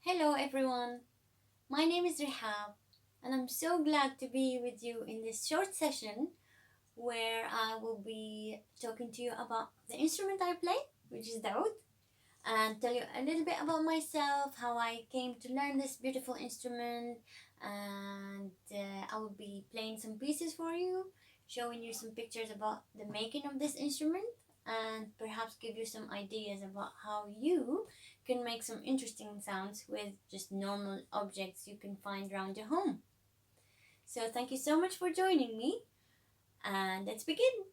Hello everyone, my name is Rihab and I'm so glad to be with you in this short session where I will be talking to you about the instrument I play, which is the oud, and tell you a little bit about myself, how I came to learn this beautiful instrument, and I will be playing some pieces for you, showing you some pictures about the making of this instrument, and perhaps give you some ideas about how you can make some interesting sounds with just normal objects you can find around your home. So, thank you so much for joining me, and let's begin.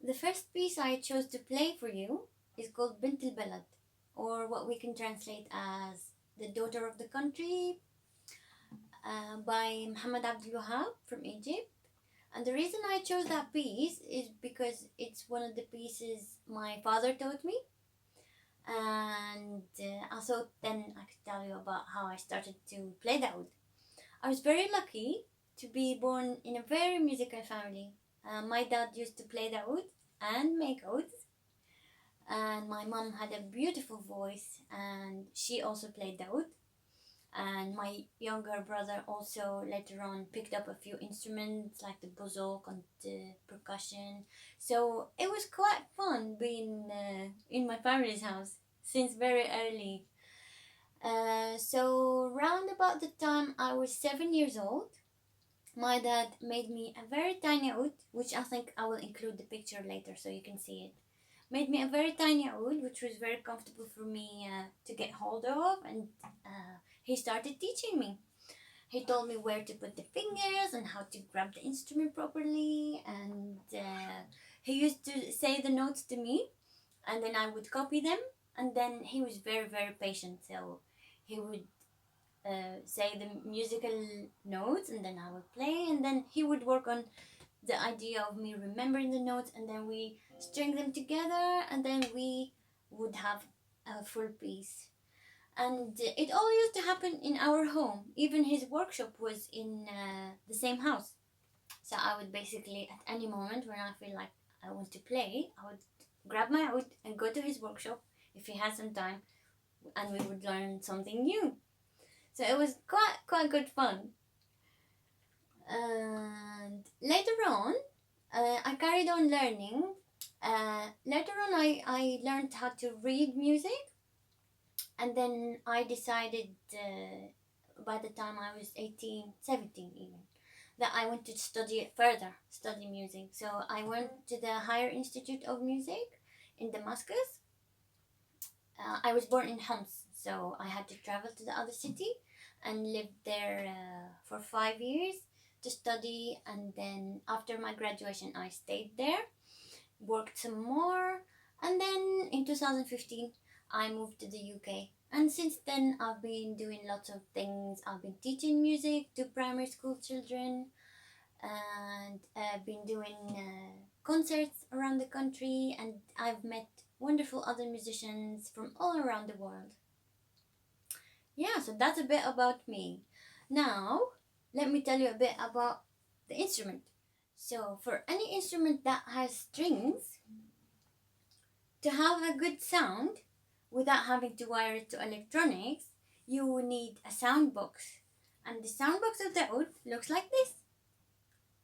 The first piece I chose to play for you is called Bint al Balad, or what we can translate as The Daughter of the Country, by Muhammad Abdul Wahab from Egypt. And the reason I chose that piece is because it's one of the pieces my father taught me. And I thought then I could tell you about how I started to play the oud. I was very lucky to be born in a very musical family. My dad used to play the oud and make ouds, and my mom had a beautiful voice and she also played the oud, and my younger brother also later on picked up a few instruments like the buzuk and the percussion. So it was quite fun being in my family's house since very early. So round about the time I was 7 years old, my dad made me a very tiny oud, which I think I will include the picture later so you can see it. Made me a very tiny oud, which was very comfortable for me to get hold of, and he started teaching me. He told me where to put the fingers and how to grab the instrument properly, and he used to say the notes to me, and then I would copy them, and then he was very, very patient, so he would say the musical notes, and then I would play, and then he would work on the idea of me remembering the notes, and then we string them together, and then we would have a full piece. And it all used to happen in our home. Even his workshop was in the same house. So I would basically, at any moment when I feel like I want to play, I would grab my oud and go to his workshop if he had some time, and we would learn something new. So it was quite good fun. And later on, I carried on learning. Later on, I learned how to read music, and then I decided by the time I was 18, 17 even, that I wanted to study music. So I went to the Higher Institute of Music in Damascus. I was born in Homs, so I had to travel to the other city and lived there for 5 years to study. And then after my graduation, I stayed there, worked some more, and then in 2015, I moved to the UK. And since then, I've been doing lots of things. I've been teaching music to primary school children, and been doing concerts around the country, and I've met wonderful other musicians from all around the world. Yeah, so that's a bit about me. Now, let me tell you a bit about the instrument. So, for any instrument that has strings, to have a good sound without having to wire it to electronics, you will need a sound box. And the sound box of the oud looks like this.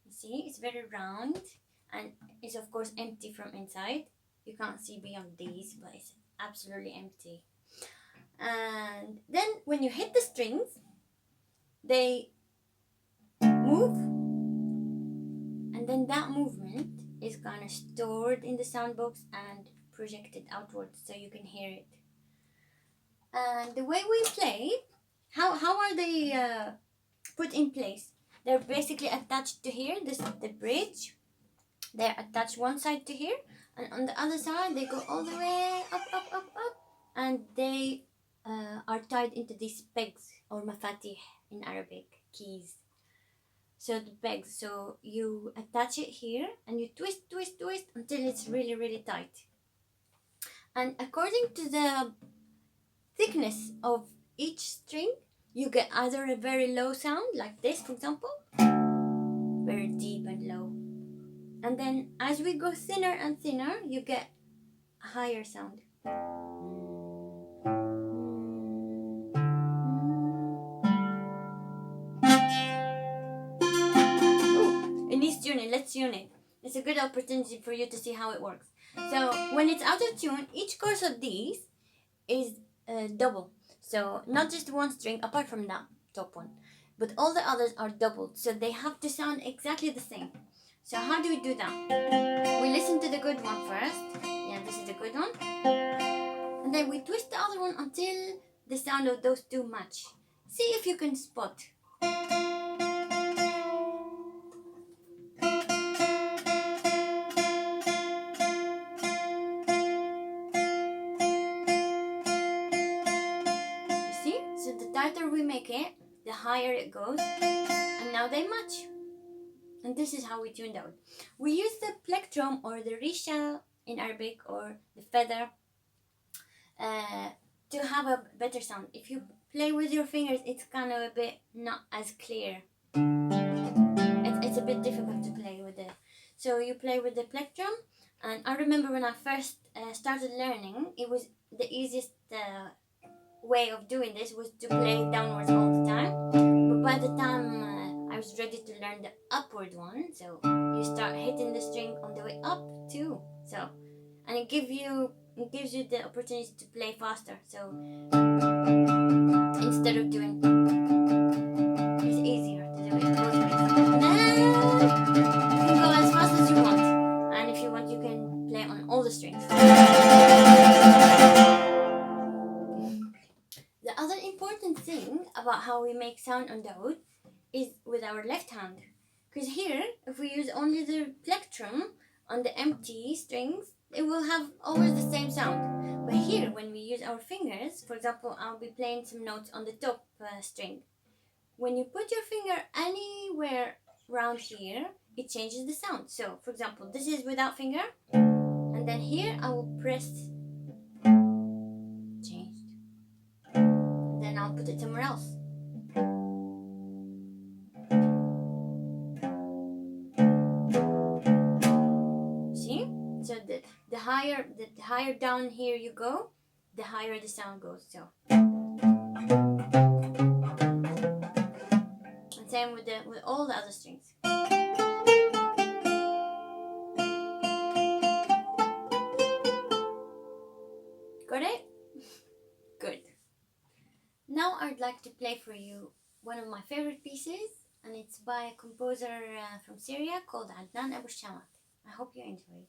You see, it's very round and it's of course empty from inside. You can't see beyond these, but it's absolutely empty. And then when you hit the strings, they move, and then that movement is kind of stored in the sound box and projected outwards so you can hear it. And the way we play, how are they put in place? They're basically attached to here, this is the bridge. They're attached one side to here, and on the other side they go all the way up, and they are tied into these pegs, or mafatih in Arabic, keys. So the pegs, so you attach it here and you twist until it's really tight. And according to the thickness of each string, you get either a very low sound, like this for example, very deep and low. And then as we go thinner and thinner, you get a higher sound. Ooh, it needs tuning. Let's tune it. It's a good opportunity for you to see how it works. So when it's out of tune, each course of these is double. So not just one string, apart from that top one, but all the others are doubled. So they have to sound exactly the same. So how do we do that? We listen to the good one first. Yeah, this is the good one. And then we twist the other one until the sound of those two match. See if you can spot. You see? So the tighter we make it, the higher it goes. And now they match. And this is how we tune down. We use the plectrum or the risha in Arabic, or the feather, to have a better sound. If you play with your fingers, it's kind of a bit not as clear. It's a bit difficult to play with it. So you play with the plectrum. And I remember when I first started learning, it was the easiest way of doing this was to play downwards all the time. But by the time I was ready to learn the upward one, so you start hitting the string on the way up too. So, and it gives you the opportunity to play faster. So instead of doing, it's easier to do it both ways. And then you can go as fast as you want, and if you want, you can play on all the strings. The other important thing about how we make sound on the oud is with our left hand. Because here, if we use only the plectrum on the empty strings, it will have always the same sound. But here, when we use our fingers, for example, I'll be playing some notes on the top string. When you put your finger anywhere around here, it changes the sound. So, for example, this is without finger, and then here I will press. Changed. put it somewhere else. See? So the higher down here you go, the higher the sound goes. So, and same with all the other strings. Got it? Good. Now I'd like to play for you one of my favorite pieces, and it's by a composer from Syria called Adnan Abu Shamat. I hope you enjoy it.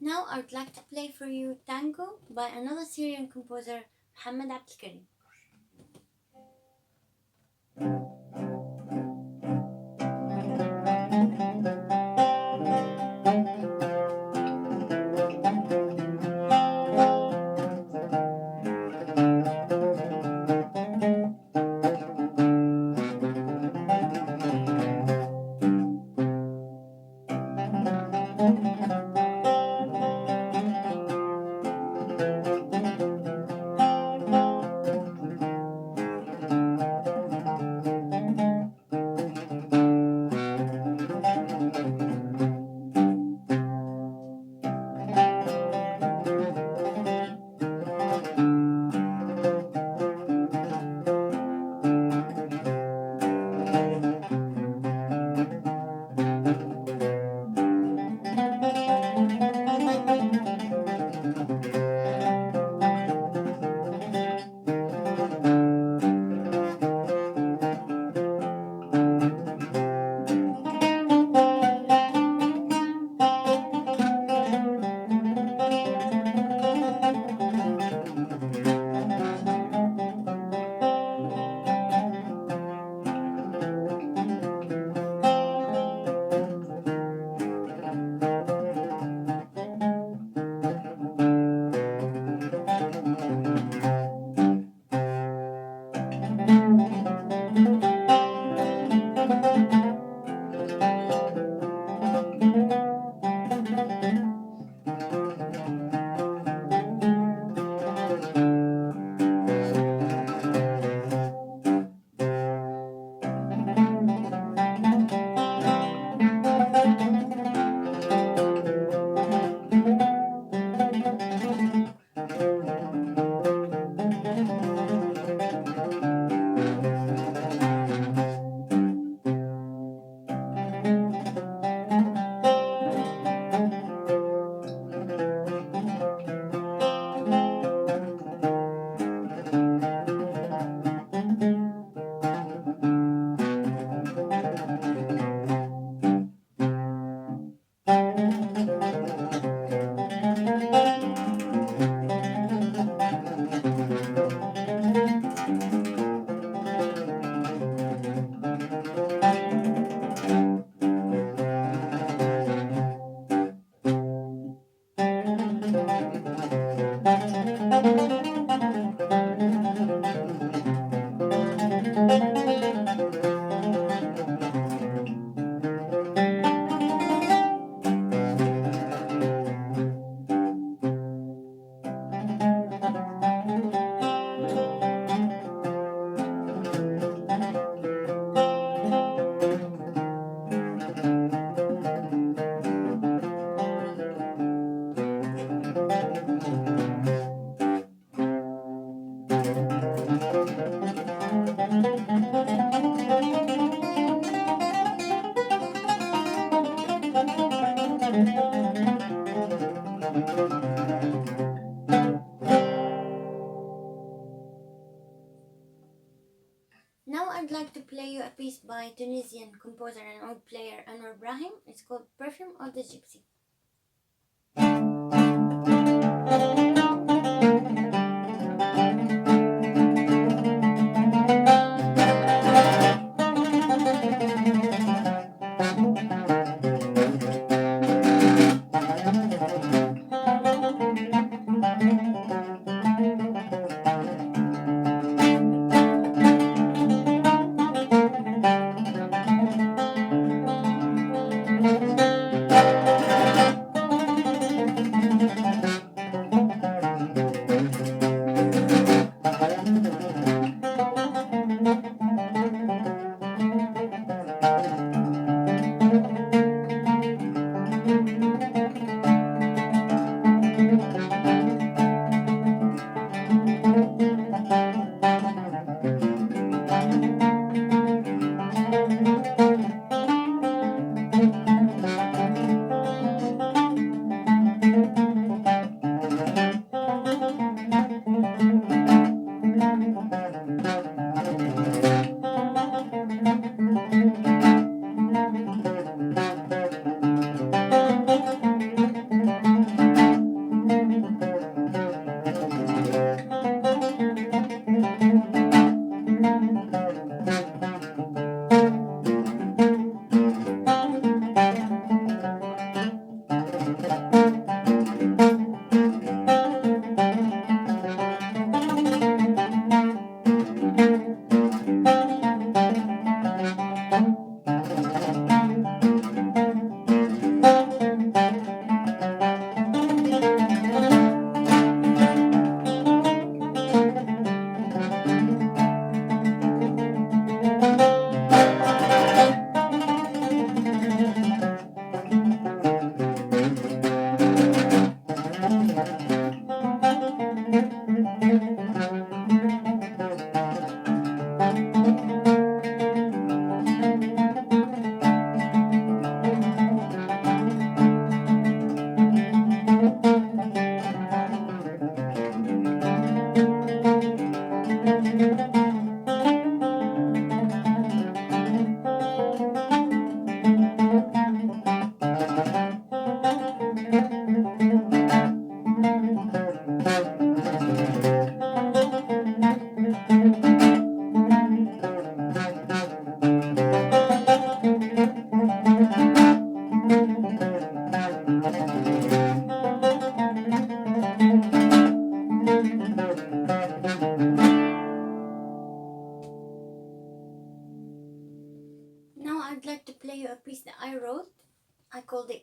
Now I'd like to play for you Tango by another Syrian composer, Muhammad Abdelkarim. Now I'd like to play you a piece by Tunisian composer and oud player Anwar Ibrahim. It's called Perfume of the Gypsy.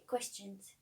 questions.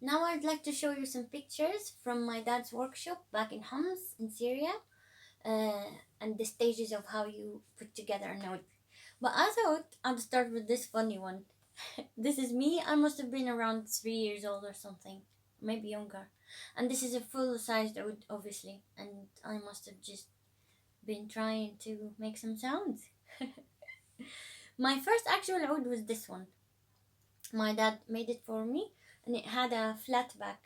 Now I'd like to show you some pictures from my dad's workshop back in Homs in Syria, and the stages of how you put together a note. But I thought I'd start with this funny one. This is me. I must have been around 3 years old or something, maybe younger. And this is a full-sized ode, obviously, and I must have just been trying to make some sounds. My first actual ode was this one. My dad made it for me, and it had a flat back,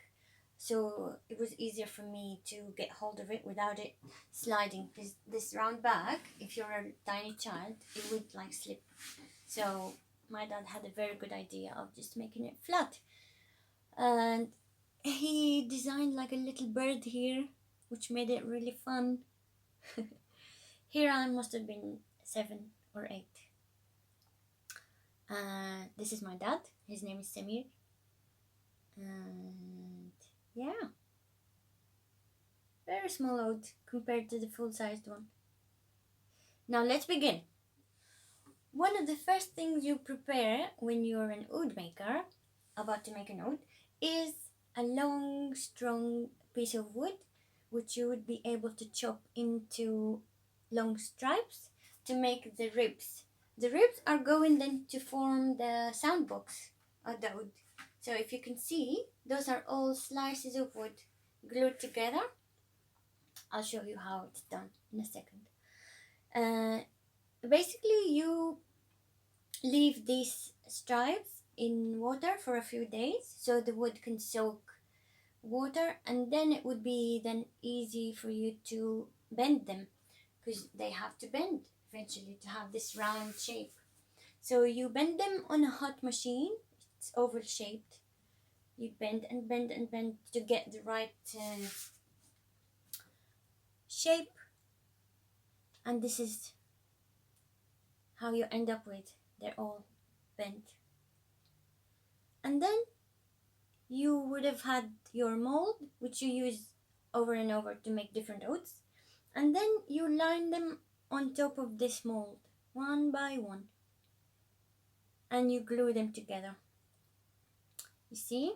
so it was easier for me to get hold of it without it sliding. Because this round back, if you're a tiny child, it would like slip. So my dad had a very good idea of just making it flat, and he designed like a little bird here, which made it really fun. Here I must have been 7 or 8. This is my dad. His name is Samir. And yeah, very small ode compared to the full-sized one. Now let's begin. One of the first things you prepare when you're an ode maker, about to make an ode, is a long, strong piece of wood, which you would be able to chop into long stripes to make the ribs. The ribs are going then to form the sound box of the ode. So if you can see, those are all slices of wood glued together. I'll show you how it's done in a second. Basically, you leave these stripes in water for a few days so the wood can soak water, and then it would be then easy for you to bend them, because they have to bend eventually to have this round shape. So you bend them on a hot machine. It's oval shaped. You bend and bend and bend to get the right shape, and this is how you end up with. They're all bent. And then you would have had your mold, which you use over and over to make different oats, and then you line them on top of this mold one by one, and you glue them together. You see?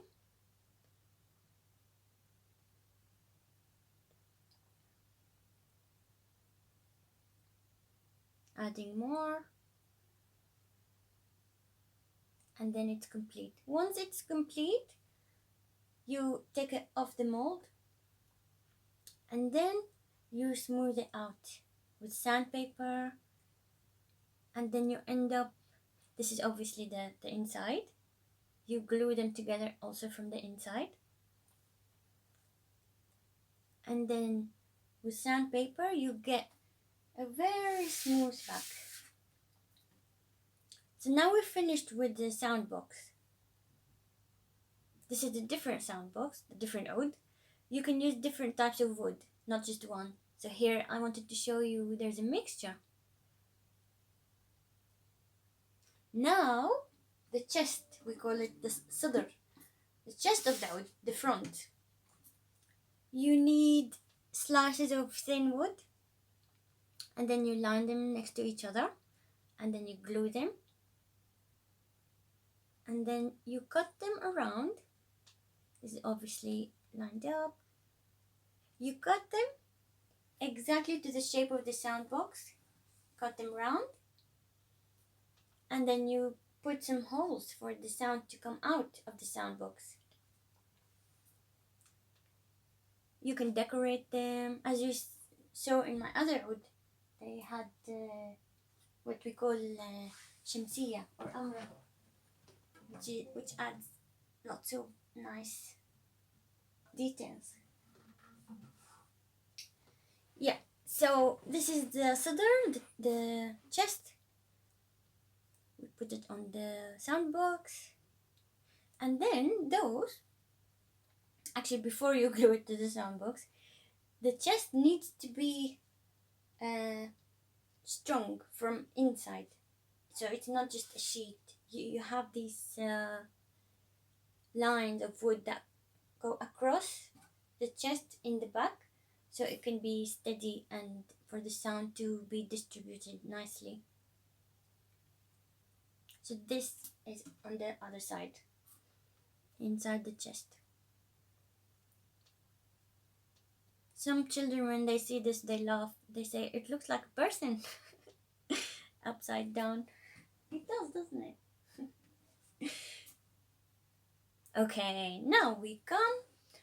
Adding more, and then it's complete. Once it's complete, you take it off the mold, and then you smooth it out with sandpaper, and then you end up, this is obviously the inside. You glue them together also from the inside, and then with sandpaper you get a very smooth back. So now we're finished with the sound box. This is the different sound box, the different ode. You can use different types of wood, not just one. So here I wanted to show you there's a mixture. Now the chest, we call it the sadr, the chest of the wood, the front. You need slices of thin wood, and then you line them next to each other, and then you glue them, and then you cut them around. This is obviously lined up. You cut them exactly to the shape of the sound box, cut them round, and then you put some holes for the sound to come out of the sound box. You can decorate them, as you saw in my other wood. They had what we call shamsiya or amra, which adds lots of nice details. Yeah, so this is the sadr, the chest. We put it on the sound box, and then those, actually before you glue it to the sound box, the chest needs to be strong from inside. So it's not just a sheet. You have these lines of wood that go across the chest in the back, so it can be steady and for the sound to be distributed nicely. So this is on the other side, inside the chest. Some children, when they see this, they laugh. They say, it looks like a person upside down. It does, doesn't it? Okay, now we come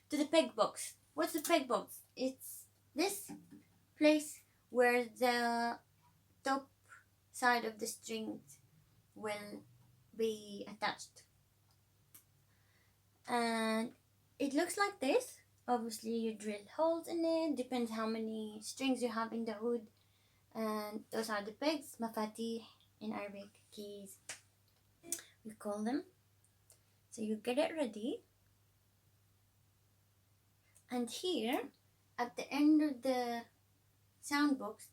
to the peg box. What's the peg box? It's this place where the top side of the strings will be attached. And it looks like this. Obviously you drill holes in it, depends how many strings you have in the wood. And those are the pegs, mafatih in Arabic, keys, we call them. So you get it ready. And here, at the end of the sound box,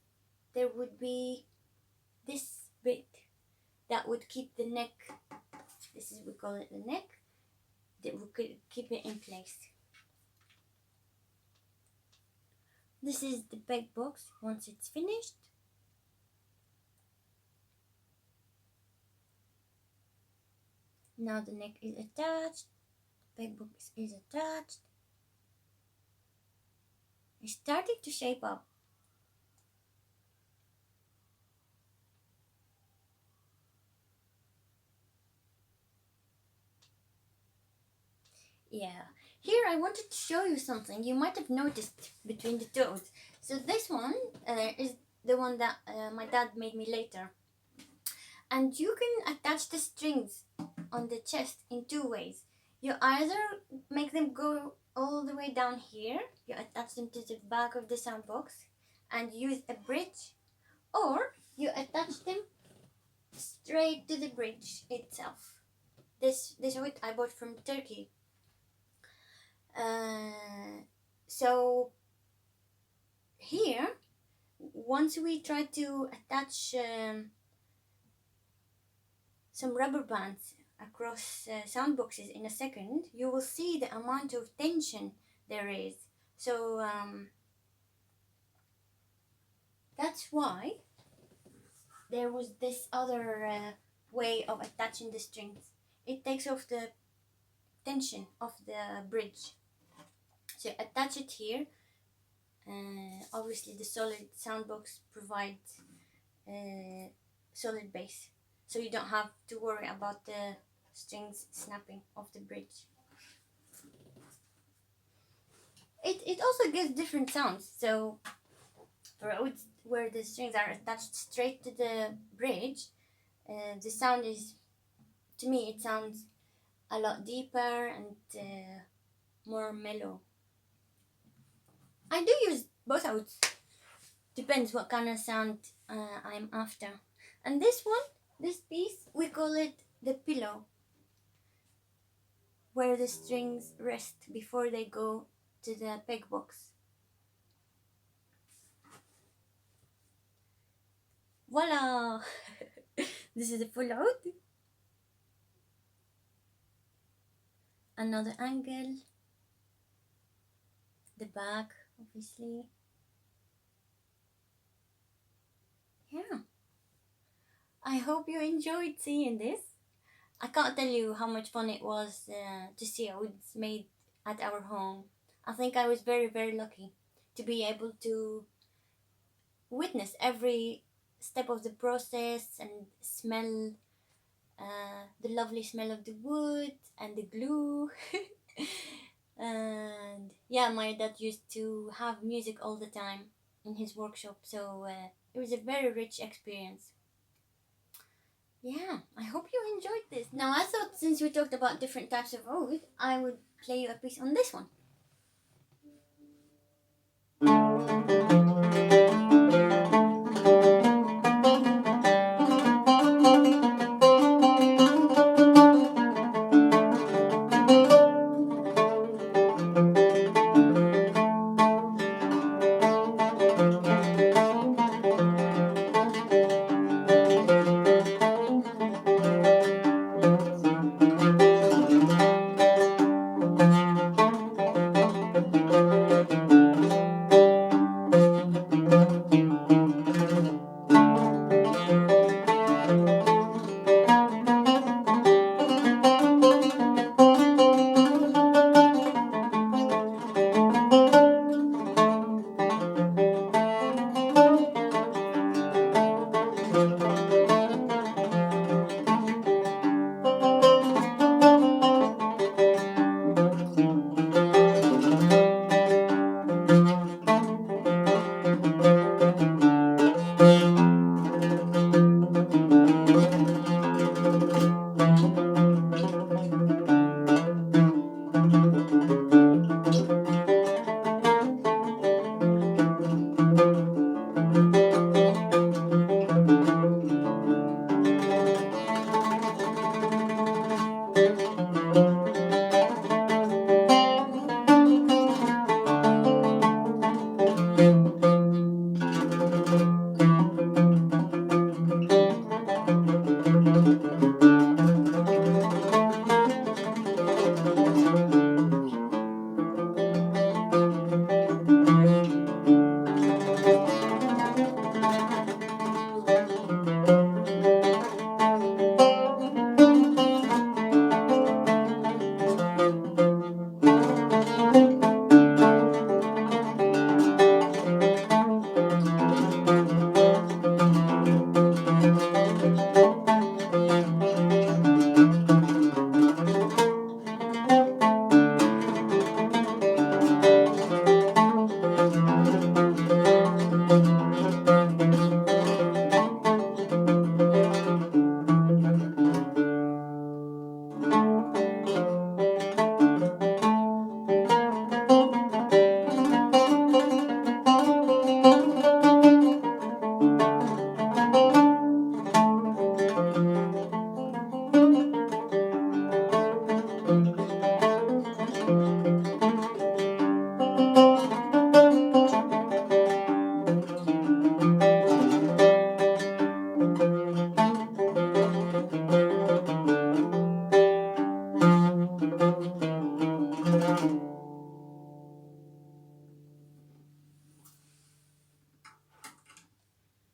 there would be this bit that would keep the neck, this is, we call it the neck, that would keep it in place. This is the peg box once it's finished. Now the neck is attached, the peg box is attached. It's starting to shape up. Yeah, here I wanted to show you something you might have noticed between the toes. So this one is the one that my dad made me later. And you can attach the strings on the chest in two ways. You either make them go all the way down here, you attach them to the back of the sound box and use a bridge, or you attach them straight to the bridge itself. This wood I bought from Turkey. So here, once we try to attach some rubber bands across sound boxes in a second, you will see the amount of tension there is. So that's why there was this other way of attaching the strings. It takes off the tension of the bridge. So attach it here. Obviously the solid sound box provides solid base, so you don't have to worry about the strings snapping off the bridge. It also gives different sounds. So for woods where the strings are attached straight to the bridge, the sound is, to me, it sounds a lot deeper and more mellow. I do use both outs. Depends what kind of sound I'm after. And this one, this piece, we call it the pillow, where the strings rest before they go to the peg box. Voila! This is a full oud. Another angle. The back, obviously. Yeah. I hope you enjoyed seeing this. I can't tell you how much fun it was to see ouds made at our home. I think I was very, very lucky to be able to witness every step of the process and smell the lovely smell of the wood and the glue. And yeah, my dad used to have music all the time in his workshop, so it was a very rich experience. Yeah, I hope you enjoyed this. Now, I thought since we talked about different types of oud, I would play you a piece on this one.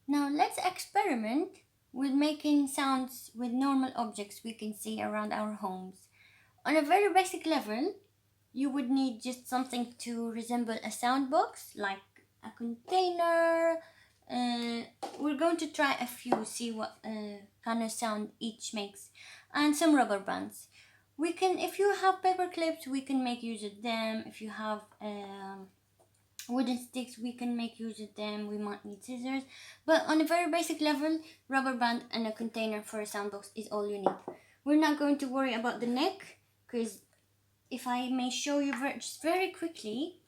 Now let's experiment with making sounds with normal objects we can see around our homes. On a very basic level, you would need just something to resemble a sound box, like a container. We're going to try a few, see what kind of sound each makes, and some rubber bands. We can, if you have paper clips, we can make use of them. If you have wooden sticks, we can make use of them. We might need scissors, but on a very basic level, rubber band and a container for a sound box is all you need. We're not going to worry about the neck, because if I may show you just very quickly,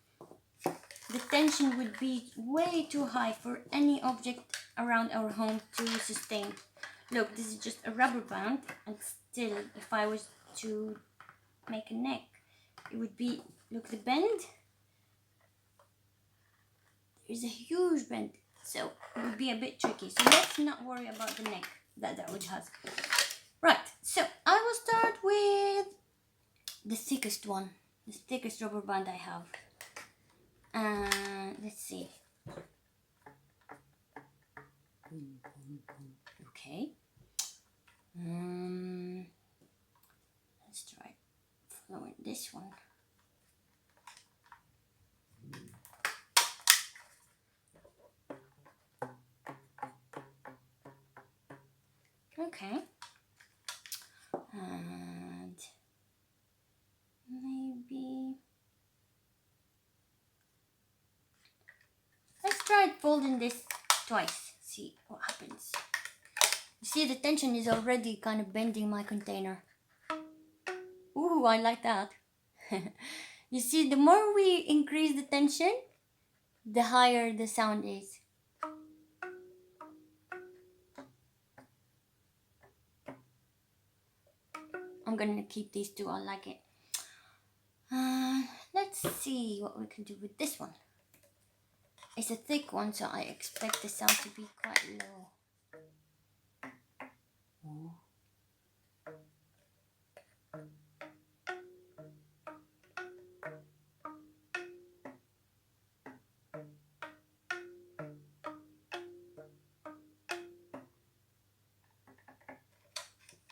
the tension would be way too high for any object around our home to sustain. Look, this is just a rubber band, and still, if I was to make a neck, it would be, look, the bend. There's a huge bend. So it would be a bit tricky. So let's not worry about the neck that the oud has. Right, so I will start with the thickest one, the thickest rubber band I have. And let's see. Okay. Let's try following this one. Okay. And maybe let's try folding this twice. See what happens. You see the tension is already kind of bending my container. Ooh, I like that. You see, the more we increase the tension, the higher the sound is. I'm gonna keep these two, I like it. Let's see what we can do with this one. It's a thick one, so I expect the sound to be quite low.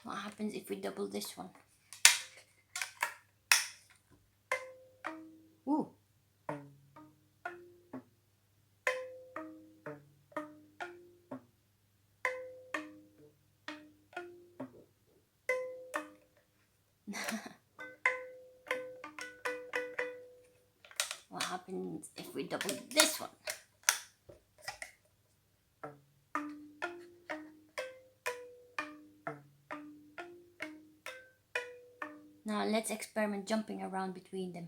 What happens if we double this one? Ooh. What happens if we double this one? Now let's experiment jumping around between them.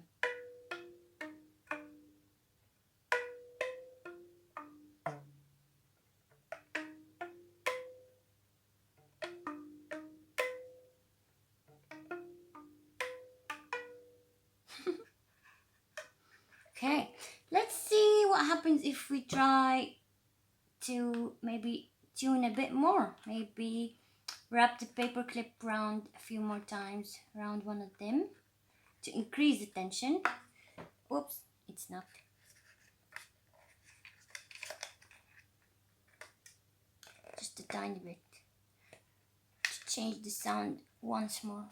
Okay, let's see what happens if we try to maybe tune a bit more. Maybe wrap the paper clip round a few more times around one of them to increase the tension. Oops, it's not. Just a tiny bit to change the sound once more.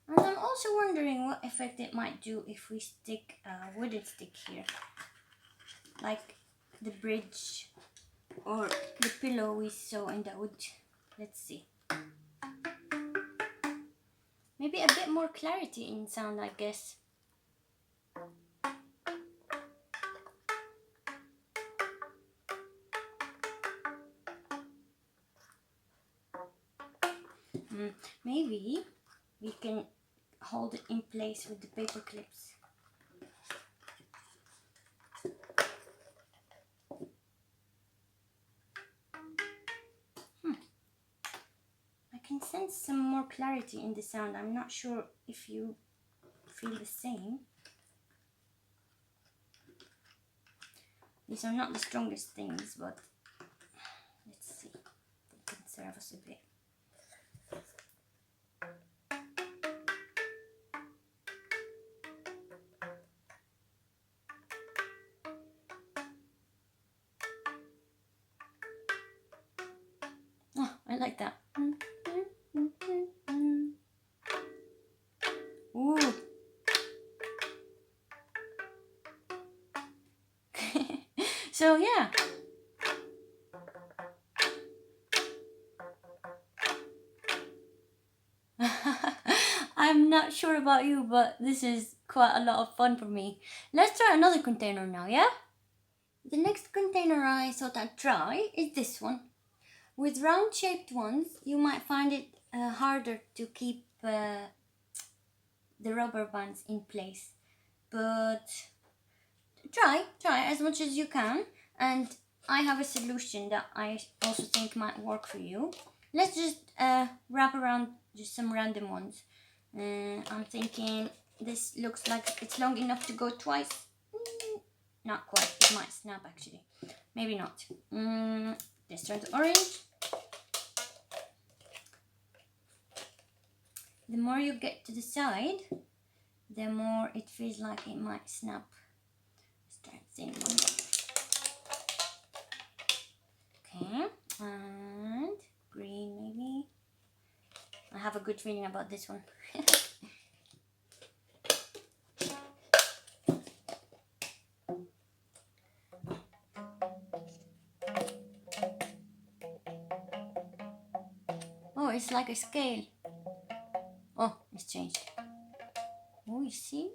And I'm also wondering what effect it might do if we stick a wooden stick here, like the bridge or the pillow we saw in the wood. Let's see. Maybe a bit more clarity in sound, I guess. Maybe we can hold it in place with the paper clips. I can sense some more clarity in the sound. I'm not sure if you feel the same. These are not the strongest things, but let's see. They can serve us a bit. Oh, I like that. Ooh. So yeah. I'm not sure about you, but this is quite a lot of fun for me. Let's try another container now, yeah? The next container I thought I'd try is this one. With round shaped ones, you might find it harder to keep the rubber bands in place. But try as much as you can, and I have a solution that I also think might work for you. Let's just wrap around just some random ones. I'm thinking this looks like it's long enough to go twice. Not quite. It might snap actually. Maybe not. This turns orange. The more you get to the side, the more it feels like it might snap. Start thin one. Okay, and green maybe. I have a good feeling about this one. Oh, it's like a scale. Oh, it's changed. Oh, you see?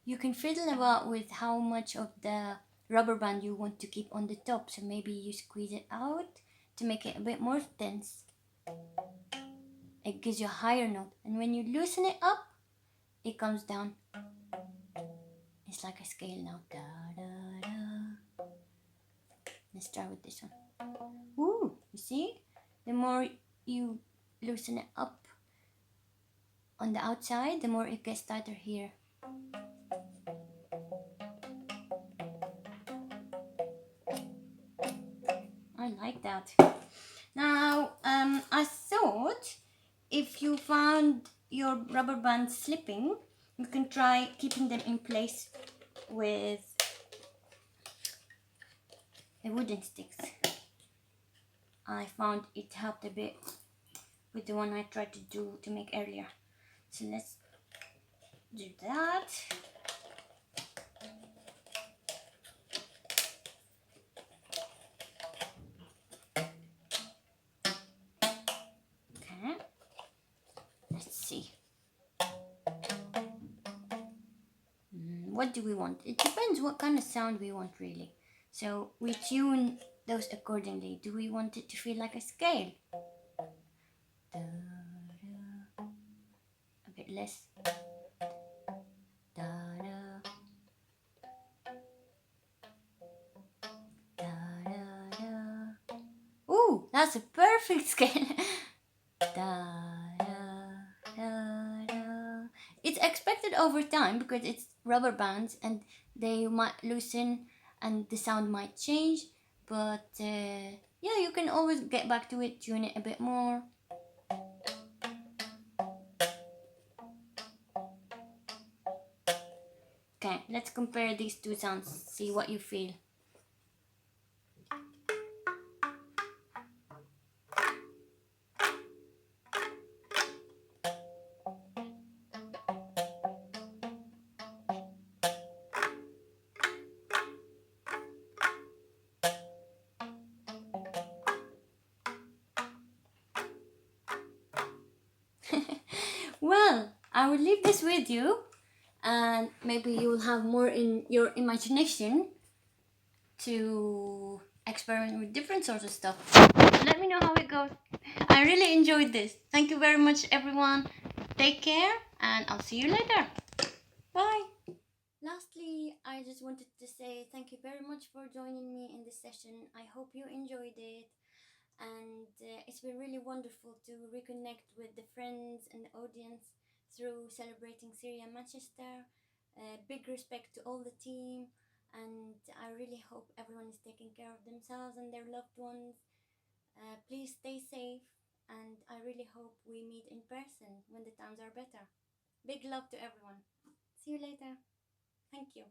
You can fiddle about with how much of the rubber band you want to keep on the top. So maybe you squeeze it out to make it a bit more dense. It gives you a higher note. And when you loosen it up, it comes down. It's like a scale now. Da, da, da. Let's start with this one. Ooh, you see? The more you loosen it up on the outside, the more it gets tighter here. I like that. Now, I thought if you found your rubber band slipping, you can try keeping them in place with the wooden sticks. I found it helped a bit with the one I tried to make earlier. So let's do that. Okay. Let's see. What do we want? It depends what kind of sound we want really. So we tune those accordingly. Do we want it to feel like a scale? Da, da. A bit less. Da, da. Da, da, da. Ooh, that's a perfect scale. Da, da, da, da. It's expected over time because it's rubber bands and they might loosen and the sound might change. But yeah, you can always get back to it, tune it a bit more. Okay, let's compare these two sounds, see what you feel. Well, I will leave this with you and maybe you'll have more in your imagination to experiment with different sorts of stuff. Let me know how it goes. I really enjoyed this. Thank you very much, everyone. Take care, and I'll see you later. Bye. Lastly, I just wanted to say thank you very much for joining me in this session. I hope you enjoyed it. And it's been really wonderful to reconnect with the friends and the audience through celebrating Syria Manchester. Big respect to all the team, and I really hope everyone is taking care of themselves and their loved ones. Please stay safe, and I really hope we meet in person when the times are better. Big love to everyone. See you later. Thank you.